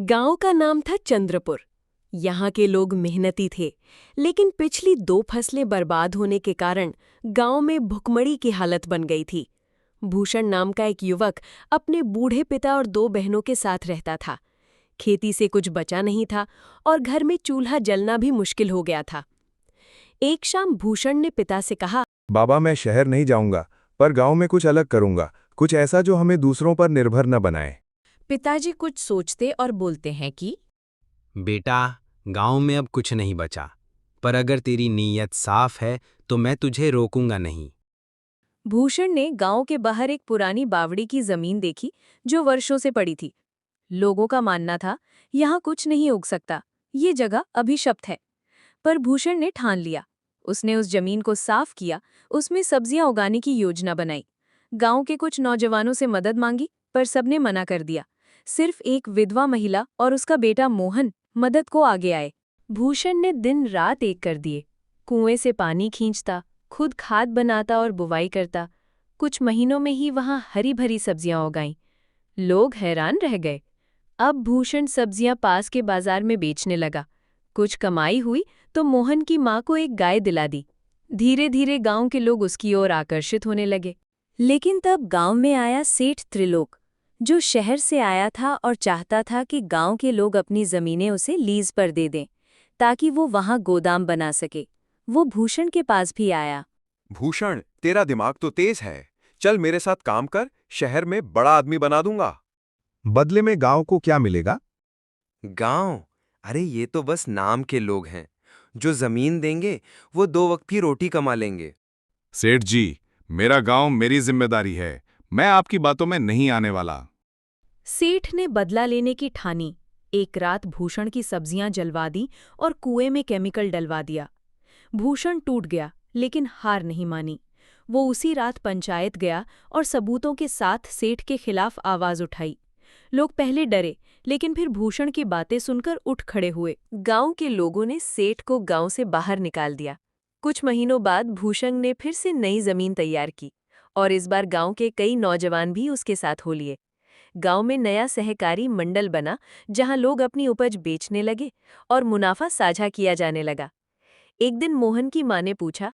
गांव का नाम था चंद्रपुर। यहाँ के लोग मेहनती थे, लेकिन पिछली 2 फसलें बर्बाद होने के कारण गांव में भुखमरी की हालत बन गई थी। भूषण नाम का एक युवक अपने बूढ़े पिता और 2 बहनों के साथ रहता था। खेती से कुछ बचा नहीं था और घर में चूल्हा जलना भी मुश्किल हो गया था। एक शाम भूषण ने पिता से कहा, बाबा, मैं शहर नहीं जाऊंगा, पर गांव में कुछ अलग करूंगा, कुछ ऐसा जो हमें दूसरों पर निर्भर न बनाए। पिताजी कुछ सोचते और बोलते हैं कि बेटा, गांव में अब कुछ नहीं बचा, पर अगर तेरी नीयत साफ है तो मैं तुझे रोकूंगा नहीं। भूषण ने गांव के बाहर एक पुरानी बावड़ी की जमीन देखी जो वर्षों से पड़ी थी। लोगों का मानना था यहाँ कुछ नहीं उग सकता, ये जगह अभिशप्त है। पर भूषण ने ठान लिया। उसने उस जमीन को साफ किया, उसमें सब्जियां उगाने की योजना बनाई। गांव के कुछ नौजवानों से मदद मांगी, पर सबने मना कर दिया। सिर्फ एक विधवा महिला और उसका बेटा मोहन मदद को आगे आए। भूषण ने दिन रात एक कर दिए। कुएं से पानी खींचता, खुद खाद बनाता और बुवाई करता। कुछ महीनों में ही वहां हरी भरी सब्जियां उगाईं। लोग हैरान रह गए। अब भूषण सब्जियां पास के बाजार में बेचने लगा। कुछ कमाई हुई तो मोहन की मां को एक गाय दिला दी। धीरे धीरे गांव के लोग उसकी ओर आकर्षित होने लगे। लेकिन तब गांव में आया सेठ त्रिलोक, जो शहर से आया था और चाहता था कि गांव के लोग अपनी जमीनें उसे लीज पर दे दें, ताकि वो वहां गोदाम बना सके। वो भूषण के पास भी आया। भूषण, तेरा दिमाग तो तेज है। चल मेरे साथ काम कर, शहर में बड़ा आदमी बना दूंगा। बदले में गांव को क्या मिलेगा? गांव? अरे ये तो बस नाम के लोग हैं। जो जमीन देंगे वो 2 वक्त की रोटी कमा लेंगे। सेठ जी, मेरा गांव मेरी जिम्मेदारी है, मैं आपकी बातों में नहीं आने वाला। सेठ ने बदला लेने की ठानी। एक रात भूषण की सब्जियां जलवा दी और कुएं में केमिकल डलवा दिया। भूषण टूट गया, लेकिन हार नहीं मानी। वो उसी रात पंचायत गया और सबूतों के साथ सेठ के खिलाफ आवाज उठाई। लोग पहले डरे, लेकिन फिर भूषण की बातें सुनकर उठ खड़े हुए। गांव के लोगों ने सेठ को गांव से बाहर निकाल दिया। कुछ महीनों बाद भूषण ने फिर से नई जमीन तैयार की, और इस बार गांव के कई नौजवान भी उसके साथ हो लिए। गांव में नया सहकारी मंडल बना, जहां लोग अपनी उपज बेचने लगे और मुनाफा साझा किया जाने लगा। एक दिन मोहन की मां ने पूछा,